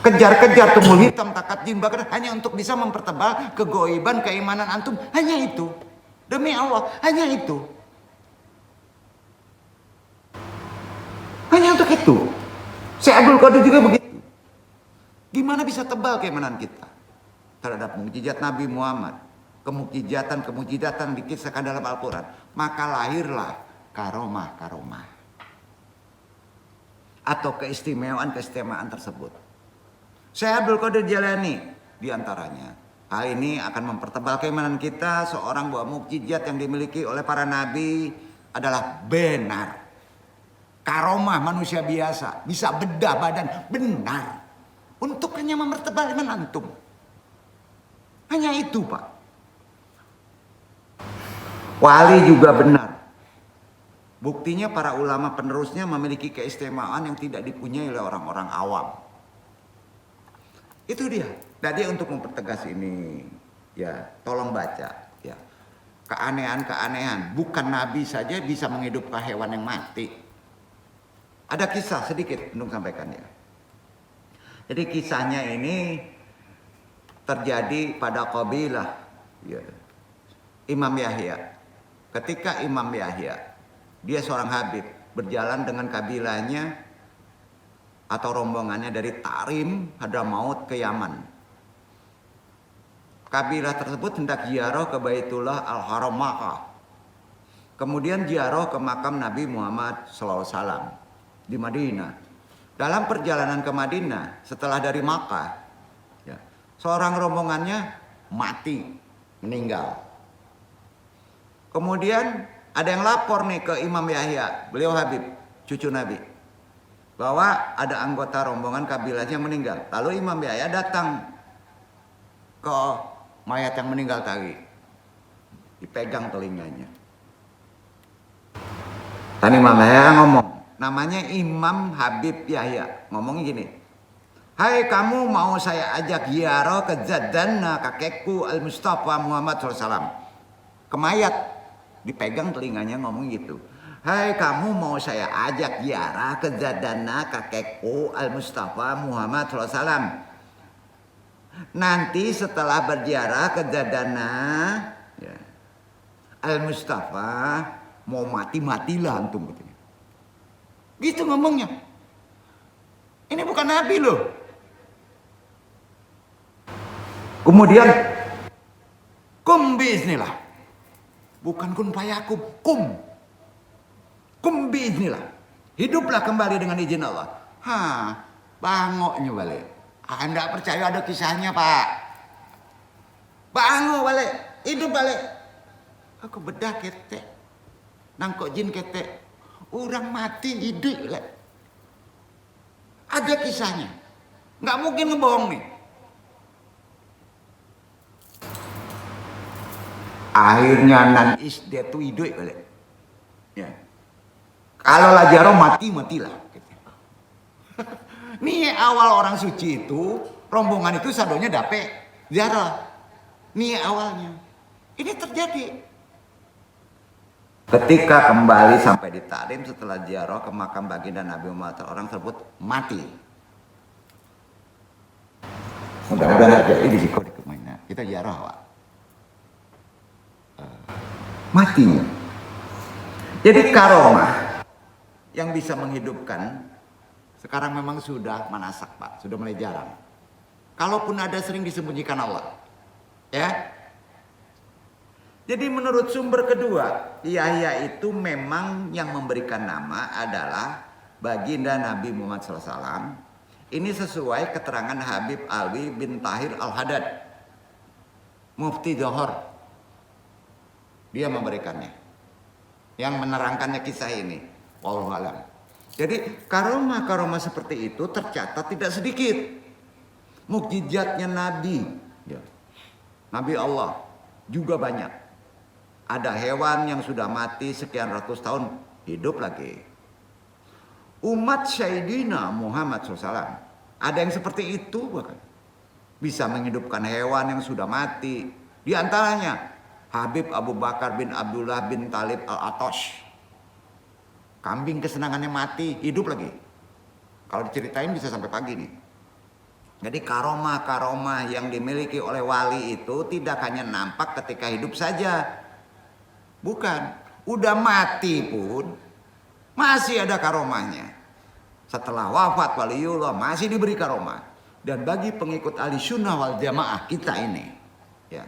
A: Kejar-kejar tumul hitam takat jin bakar hanya untuk bisa mempertebal kegoiban keimanan antum. Hanya itu. Demi Allah, hanya itu. Hanya untuk itu. Syekh Abdul Qadir juga begitu. Gimana bisa tebal keimanan kita terhadap mukjizat Nabi Muhammad, kemukjizatan dikisahkan dalam Al-Quran. Maka lahirlah karomah-karomah atau keistimewaan tersebut. Syekh Abdul Qadir Jailani diantaranya. Hal ini akan mempertebal keimanan kita seorang bahwa mukjizat yang dimiliki oleh para nabi adalah benar. Karomah manusia biasa bisa bedah badan benar untuk hanya mempertebal iman antum. Hanya itu, Pak. Wali juga benar. Buktinya para ulama penerusnya memiliki keistimewaan yang tidak dipunyai oleh orang-orang awam. Itu dia. Jadi untuk mempertegas ini, ya tolong baca. Ya, keanehan-keanehan. Bukan nabi saja bisa menghidupkan hewan yang mati. Ada kisah sedikit untuk sampaikan ya. Jadi kisahnya ini terjadi pada kabilah ya, Imam Yahya. Ketika Imam Yahya, dia seorang habib, berjalan dengan kabilahnya atau rombongannya dari Tarim Hadramaut ke Yaman. Kabilah tersebut hendak ziarah ke Baitullah Al-Haram Makkah. Kemudian ziarah ke makam Nabi Muhammad SAW di Madinah. Dalam perjalanan ke Madinah setelah dari Makkah, ya, seorang rombongannya mati, meninggal. Kemudian ada yang lapor nih ke Imam Yahya, beliau Habib, cucu Nabi, bahwa ada anggota rombongan kabilahnya yang meninggal. Lalu Imam Yahya datang ke mayat yang meninggal tadi, dipegang telinganya. Dan Imam Yahya ngomong, namanya Imam Habib Yahya, ngomongnya gini, hai kamu mau saya ajak ziarah ke Zadana kakekku Al-Mustafa Muhammad SAW. Ke mayat, dipegang telinganya ngomong gitu. Hai kamu mau saya ajak ziarah ke Zadana kakekku Al-Mustafa Muhammad SAW. Nanti setelah berziarah ke Zadana ya, Al-Mustafa mau mati-matilah antum gitu. Gitu ngomongnya. Ini bukan nabi loh. Kemudian kum biiznillah. Bukan kun fayakum, kum biiznillah. Hiduplah kembali dengan izin Allah. Bangoknya balik. Anda percaya ada kisahnya, Pak? Bangok balik, hidup balik. Aku bedah ketek. Nangkok jin ketek. Orang mati hidup lah. Ada kisahnya. Nggak mungkin ngebohong nih. Akhirnya nan dia tuh hidup balik. Ya. Kalau lajaro matilah. Nih awal orang suci itu, rombongan itu sadonya dapet ziarah. Nih awalnya. Ini terjadi. Ketika kembali sampai di Tarim setelah ziarah ke makam baginda Nabi Muhammad, orang tersebut mati. Mudah-mudahan aja ini di kemana. Kita ziarah, Pak. Matinya. Jadi karomah yang bisa menghidupkan sekarang memang sudah manasak, Pak, sudah mulai jarang. Kalaupun ada sering disembunyikan Allah. Ya. Jadi menurut sumber kedua, Yahya itu memang yang memberikan nama adalah baginda Nabi Muhammad SAW. Ini sesuai keterangan Habib Alwi bin Tahir Al-Haddad, Mufti Johor. Dia memberikannya. Yang menerangkannya kisah ini. Wallahu a'lam. Jadi karomah-karomah seperti itu tercatat tidak sedikit. Mukjizatnya Nabi, ya. Nabi Allah juga banyak. Ada hewan yang sudah mati sekian ratus tahun hidup lagi. Umat Sayyidina Muhammad SAW ada yang seperti itu bahkan. Bisa menghidupkan hewan yang sudah mati. Di antaranya Habib Abu Bakar bin Abdullah bin Talib al-Atosh. Kambing kesenangannya mati, hidup lagi. Kalau diceritain bisa sampai pagi nih. Jadi karomah-karomah yang dimiliki oleh wali itu tidak hanya nampak ketika hidup saja. Bukan, udah mati pun masih ada karomahnya. Setelah wafat waliullah masih diberi karomah. Dan bagi pengikut ahli sunnah wal jamaah kita ini, ya,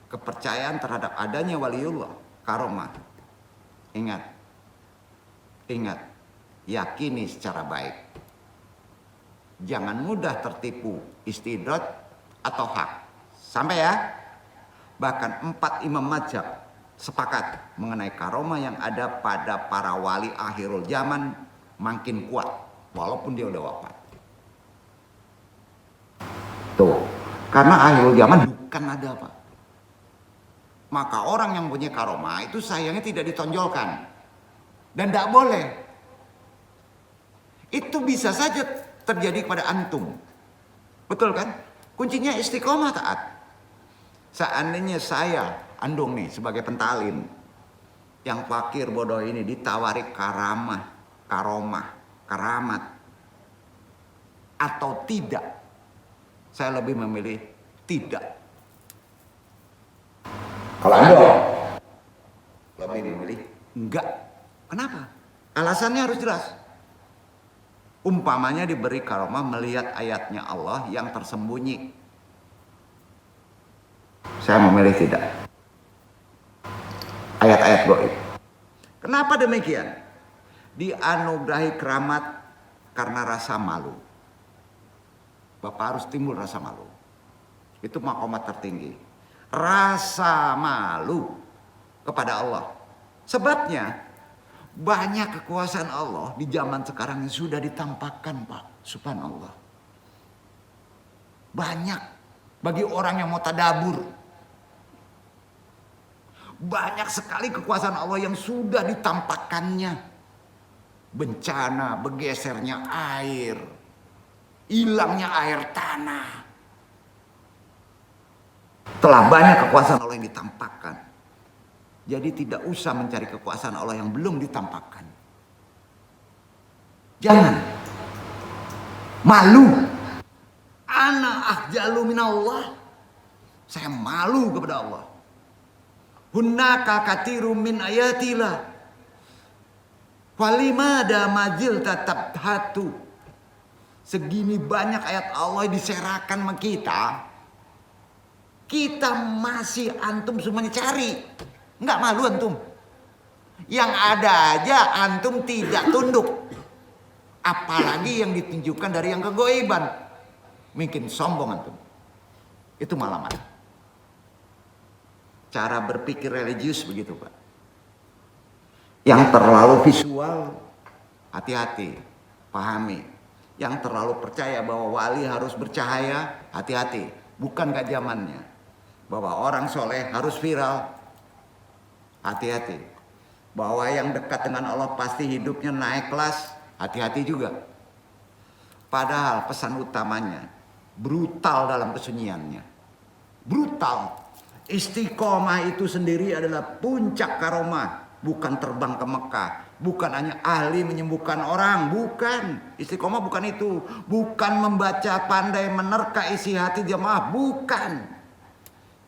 A: kepercayaan terhadap adanya waliullah, karomah. Ingat, yakini secara baik. Jangan mudah tertipu istidraj atau hak. Sampai ya. Bahkan 4 imam mazhab sepakat mengenai karomah yang ada pada para wali akhirul zaman makin kuat walaupun dia udah wafat. Tuh, karena akhirul zaman bukan ada apa. Maka orang yang punya karomah itu sayangnya tidak ditonjolkan. Dan tidak boleh. Itu bisa saja terjadi kepada antum. Betul kan? Kuncinya istiqomah taat. Seandainya saya, Andung nih sebagai pentalim, yang fakir bodoh ini ditawari karomah, karamat, atau tidak, saya lebih memilih tidak. Kalau Anda lebih memilih enggak. Kenapa? Alasannya harus jelas. Umpamanya diberi karomah melihat ayatnya Allah yang tersembunyi. Saya memilih tidak. Ayat-ayat gaib. Kenapa demikian? Dianugerahi keramat karena rasa malu. Bapak harus timbul rasa malu. Itu maqamat tertinggi. Rasa malu kepada Allah. Sebabnya banyak kekuasaan Allah di zaman sekarang yang sudah ditampakkan, Pak. Subhanallah. Banyak bagi orang yang mau tadabur. Banyak sekali kekuasaan Allah yang sudah ditampakkannya. Bencana, bergesernya air, hilangnya air tanah. Telah banyak kekuasaan Allah yang ditampakkan. Jadi tidak usah mencari kekuasaan Allah yang belum ditampakkan. Jangan malu. Ana ahjalu minallah. Saya malu kepada Allah. Hunnaka katsirum min ayatillah. Walimada majil tatap hatu. Segini banyak ayat Allah diserakan sama kita. Kita masih antum semuanya cari. Enggak malu antum. Yang ada aja antum tidak tunduk. Apalagi yang ditunjukkan dari yang kegoiban. Mungkin sombong antum. Itu malaman. Cara berpikir religius begitu, Pak. Yang terlalu visual, hati-hati, pahami. Yang terlalu percaya bahwa wali harus bercahaya, hati-hati. Bukan gak zamannya. Bahwa orang soleh harus viral, hati-hati. Bahwa yang dekat dengan Allah pasti hidupnya naik kelas, hati-hati juga. Padahal pesan utamanya brutal dalam kesunyiannya. Brutal. Istiqomah itu sendiri adalah puncak karomah. Bukan terbang ke Mekah. Bukan hanya ahli menyembuhkan orang. Bukan. Istiqomah bukan itu. Bukan membaca pandai menerka isi hati jemaah. Bukan.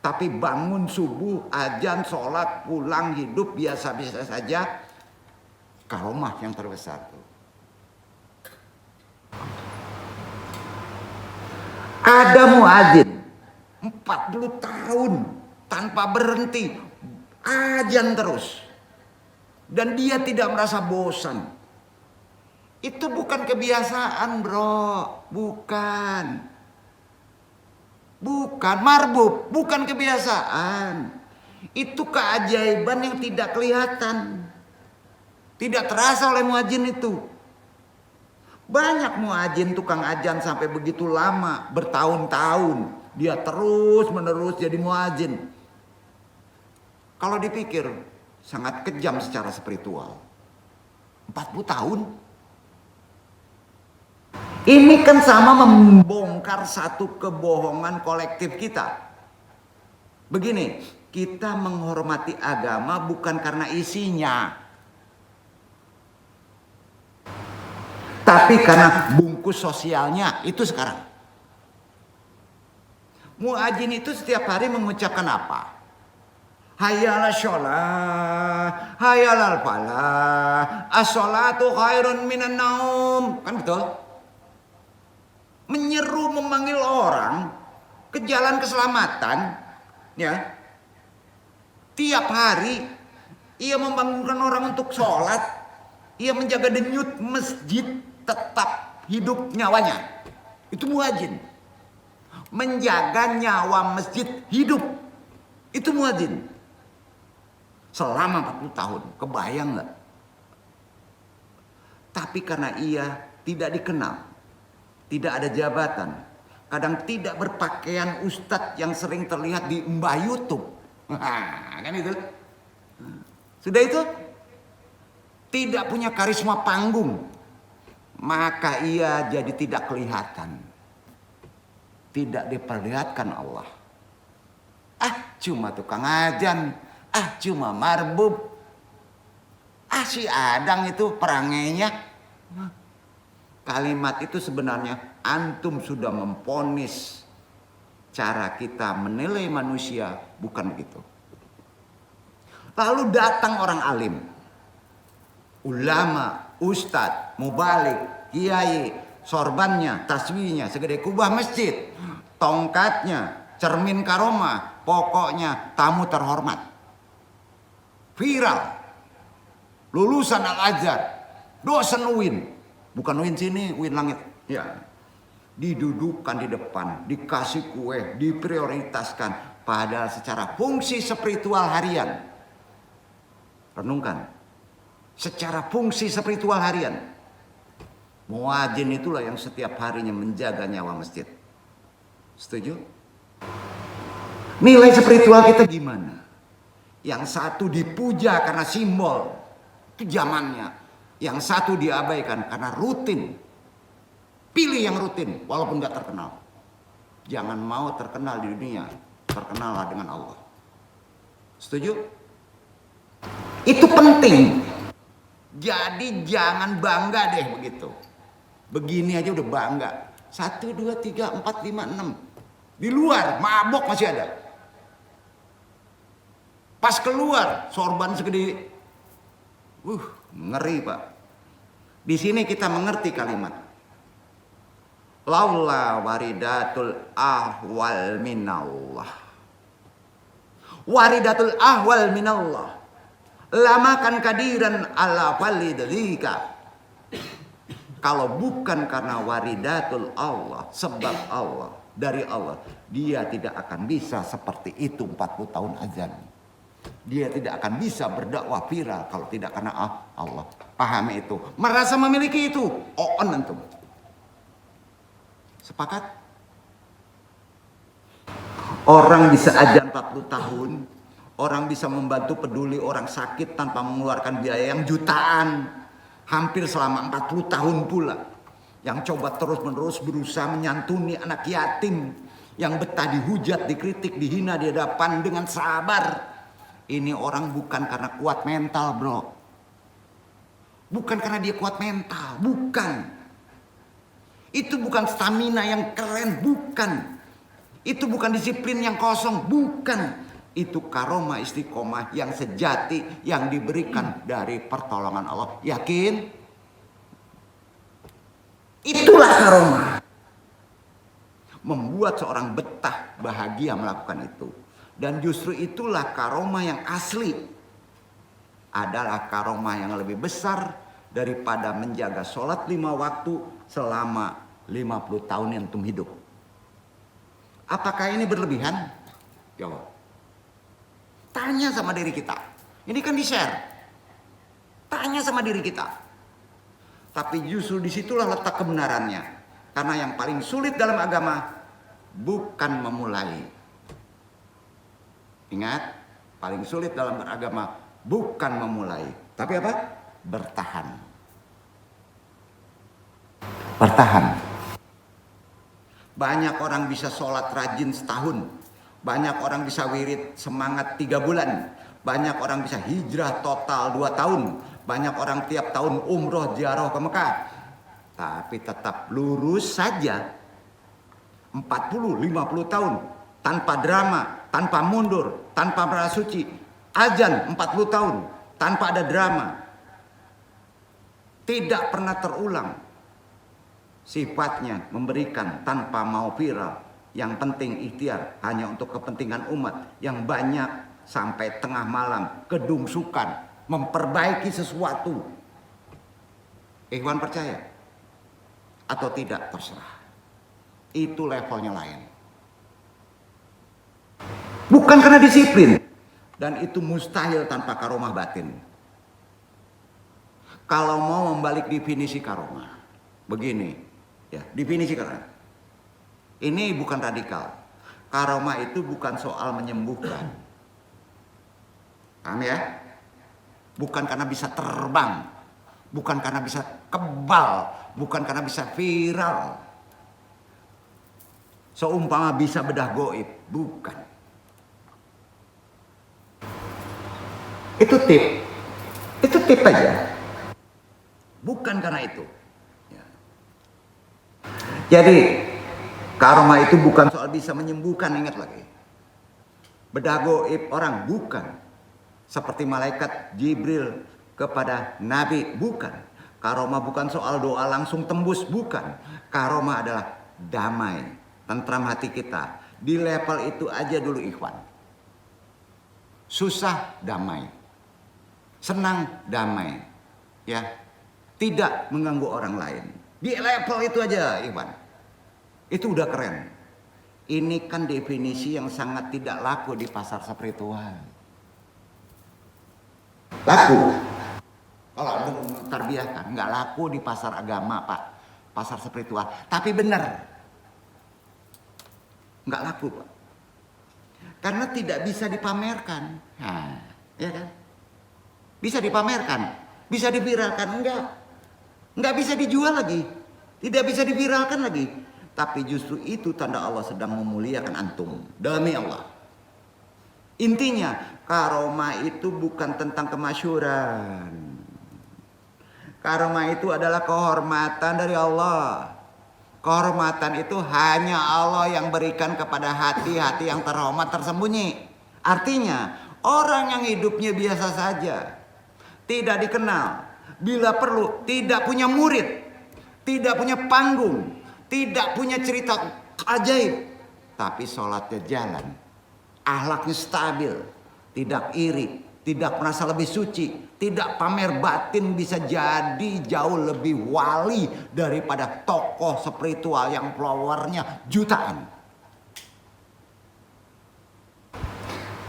A: Tapi bangun subuh, azan, sholat, pulang, hidup biasa-biasa saja. Karomah yang terbesar tuh. Ada muadzin 40 tahun tanpa berhenti azan terus. Dan dia tidak merasa bosan. Itu bukan kebiasaan, bro. Bukan marbub, bukan kebiasaan. Itu keajaiban yang tidak kelihatan. Tidak terasa oleh muadzin itu. Banyak muadzin tukang ajan sampai begitu lama, bertahun-tahun. Dia terus menerus jadi muadzin. Kalau dipikir sangat kejam secara spiritual. 40 tahun. Ini kan sama membongkar satu kebohongan kolektif kita. Begini, kita menghormati agama bukan karena isinya, tapi karena bungkus sosialnya. Itu sekarang. Muadzin itu setiap hari mengucapkan apa? Hayyala sholat, hayyalal falah, as-sholatu khairun minan naum. Kan betul? Menyeru, memanggil orang ke jalan keselamatan, ya. Tiap hari ia membangunkan orang untuk sholat, ia menjaga denyut masjid tetap hidup nyawanya. Itu muadzin. Menjaga nyawa masjid hidup. Itu muadzin. Selama 40 tahun, kebayang nggak? Tapi karena ia tidak dikenal, tidak ada jabatan, kadang tidak berpakaian ustadz yang sering terlihat di mbah YouTube. Kan itu. Sudah itu tidak punya karisma panggung, maka ia jadi tidak kelihatan. Tidak diperlihatkan Allah. Cuma tukang ajan, cuma marbub. Si Adang itu perangainya. Kalimat itu sebenarnya antum sudah memponis cara kita menilai manusia, bukan begitu. Lalu datang orang alim, ulama, ustadz, mubalik, kiai, sorbannya, tasbihnya segede kubah masjid, tongkatnya, cermin karomah, pokoknya tamu terhormat. Viral, lulusan Al-Azhar, dosen UIN. Bukan UIN sini, UIN langit. Ya. Didudukan di depan, dikasih kue, diprioritaskan. Padahal secara fungsi spiritual harian. Renungkan. Secara fungsi spiritual harian. Muadzin itulah yang setiap harinya menjaga nyawa masjid. Setuju? Nilai spiritual kita gimana? Yang satu dipuja karena simbol. Itu zamannya. Yang satu diabaikan karena rutin. Pilih yang rutin walaupun gak terkenal. Jangan mau terkenal di dunia. Terkenallah dengan Allah. Setuju? Itu penting. Jadi jangan bangga deh begitu. Begini aja udah bangga. 1, 2, 3, 4, 5, 6. Di luar mabok masih ada. Pas keluar sorban segede. Ngeri Pak. Di sini kita mengerti kalimat. Laula waridatul ahwal minallah. Waridatul ahwal minallah. Lamakan kadiran ala falidlika. Kalau bukan karena waridatul Allah, sebab Allah, dari Allah, dia tidak akan bisa seperti itu 40 tahun azan. Dia tidak akan bisa berdakwah viral kalau tidak karena Allah. Pahami itu. Merasa memiliki itu. On antum. Sepakat? Orang bisa ajan 40 tahun. Orang bisa membantu peduli orang sakit tanpa mengeluarkan biaya yang jutaan. Hampir selama 40 tahun pula. Yang coba terus-menerus berusaha menyantuni anak yatim. Yang betah dihujat, dikritik, dihina di hadapan dengan sabar. Ini orang bukan karena kuat mental bro. Bukan karena dia kuat mental. Bukan. Itu bukan stamina yang keren. Bukan. Itu bukan disiplin yang kosong. Bukan. Itu karomah istiqomah yang sejati. Yang diberikan dari pertolongan Allah. Yakin? Itulah karomah. Membuat seorang betah bahagia melakukan itu. Dan justru itulah karomah yang asli. Adalah karomah yang lebih besar daripada menjaga sholat 5 waktu selama 50 tahun yang antum hidup. Apakah ini berlebihan? Jawab. Tanya sama diri kita. Ini kan di-share. Tanya sama diri kita. Tapi justru disitulah letak kebenarannya. Karena yang paling sulit dalam agama bukan memulai. Ingat, paling sulit dalam beragama bukan memulai. Tapi apa? Bertahan. Bertahan. Banyak orang bisa sholat rajin setahun. Banyak orang bisa wirid semangat 3 bulan. Banyak orang bisa hijrah total 2 tahun. Banyak orang tiap tahun umroh ziarah ke Mekah. Tapi tetap lurus saja. 40-50 tahun. Tanpa drama, tanpa mundur, tanpa merasa suci. Azan 40 tahun. Tanpa ada drama. Tidak pernah terulang. Sifatnya memberikan tanpa mau viral. Yang penting ikhtiar hanya untuk kepentingan umat. Yang banyak sampai tengah malam kedungsukan memperbaiki sesuatu. Ikhwan percaya atau tidak terserah. Itu levelnya lain. Bukan karena disiplin. Dan itu mustahil tanpa karomah batin. Kalau mau membalik definisi karomah, begini. Ya, definisi karomah. Ini bukan radikal. Karomah itu bukan soal menyembuhkan. Paham ya? Bukan karena bisa terbang. Bukan karena bisa kebal. Bukan karena bisa viral. Seumpama bisa bedah goib. Bukan. Itu tip. Itu tip aja. Bukan karena itu. Jadi karomah itu bukan soal bisa menyembuhkan, ingat lagi. Bedah goib orang, bukan. Seperti malaikat Jibril kepada Nabi, bukan. Karomah bukan soal doa langsung tembus, bukan. Karomah adalah damai, tentram hati kita. Di level itu aja dulu ikhwan. Susah, damai. Senang, damai. Ya, tidak mengganggu orang lain. Di level itu aja, Iwan. Itu udah keren. Ini kan definisi yang sangat tidak laku di pasar spiritual. Laku. Kalau terbiarkan, nggak laku di pasar agama, Pak. Pasar spiritual. Tapi benar. Nggak laku, Pak. Karena tidak bisa dipamerkan. Nah, ya kan? Bisa dipamerkan. Bisa diviralkan. Enggak bisa dijual lagi. Tidak bisa diviralkan lagi. Tapi justru itu tanda Allah sedang memuliakan antum. Demi Allah. Intinya, karomah itu bukan tentang kemasyhuran. Karomah itu adalah kehormatan dari Allah. Kehormatan itu hanya Allah yang berikan kepada hati-hati yang terhormat tersembunyi. Artinya, orang yang hidupnya biasa saja. Tidak dikenal. Bila perlu tidak punya murid, tidak punya panggung, tidak punya cerita ajaib, tapi sholatnya jalan, akhlaknya stabil, tidak iri, tidak merasa lebih suci, tidak pamer batin, bisa jadi jauh lebih wali daripada tokoh spiritual yang followernya jutaan.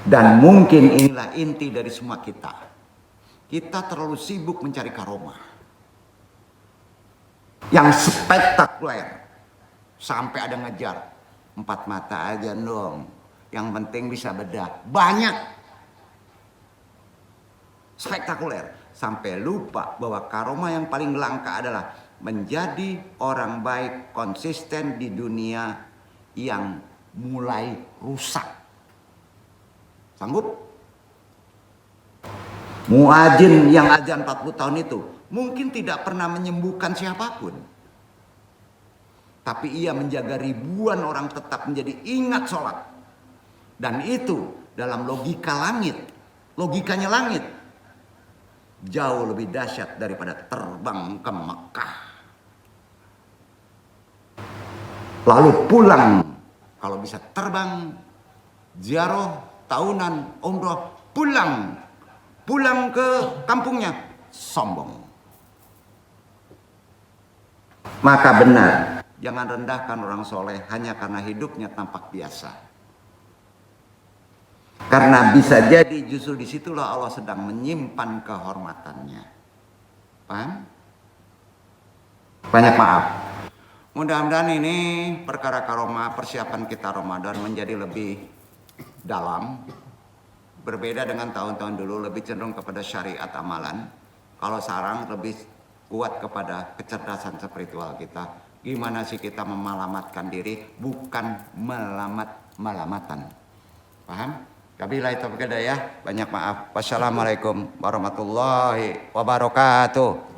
A: Dan mungkin inilah inti dari semua kita. Kita terlalu sibuk mencari karomah yang spektakuler sampai ada ngejar 4 mata aja dong, yang penting bisa bedah banyak, spektakuler sampai lupa bahwa karomah yang paling langka adalah menjadi orang baik konsisten di dunia yang mulai rusak. Sanggup? Muadzin yang azan 40 tahun itu mungkin tidak pernah menyembuhkan siapapun. Tapi ia menjaga ribuan orang tetap menjadi ingat sholat. Dan itu dalam logika langit. Logikanya langit. Jauh lebih dahsyat daripada terbang ke Mekah. Lalu pulang. Kalau bisa terbang, ziarah, tahunan, umroh, pulang. Pulang ke kampungnya, sombong. Maka benar, jangan rendahkan orang soleh hanya karena hidupnya tampak biasa. Karena bisa jadi justru disitulah Allah sedang menyimpan kehormatannya. Paham? Banyak maaf. Mudah-mudahan ini perkara karomah persiapan kita Ramadan menjadi lebih dalam. Berbeda dengan tahun-tahun dulu, lebih cenderung kepada syariat amalan. Kalau sekarang lebih kuat kepada kecerdasan spiritual kita. Gimana sih kita memalamatkan diri, bukan malamatan. Paham? Wabillahi taufiq hidayah. Banyak maaf. Wassalamualaikum warahmatullahi wabarakatuh.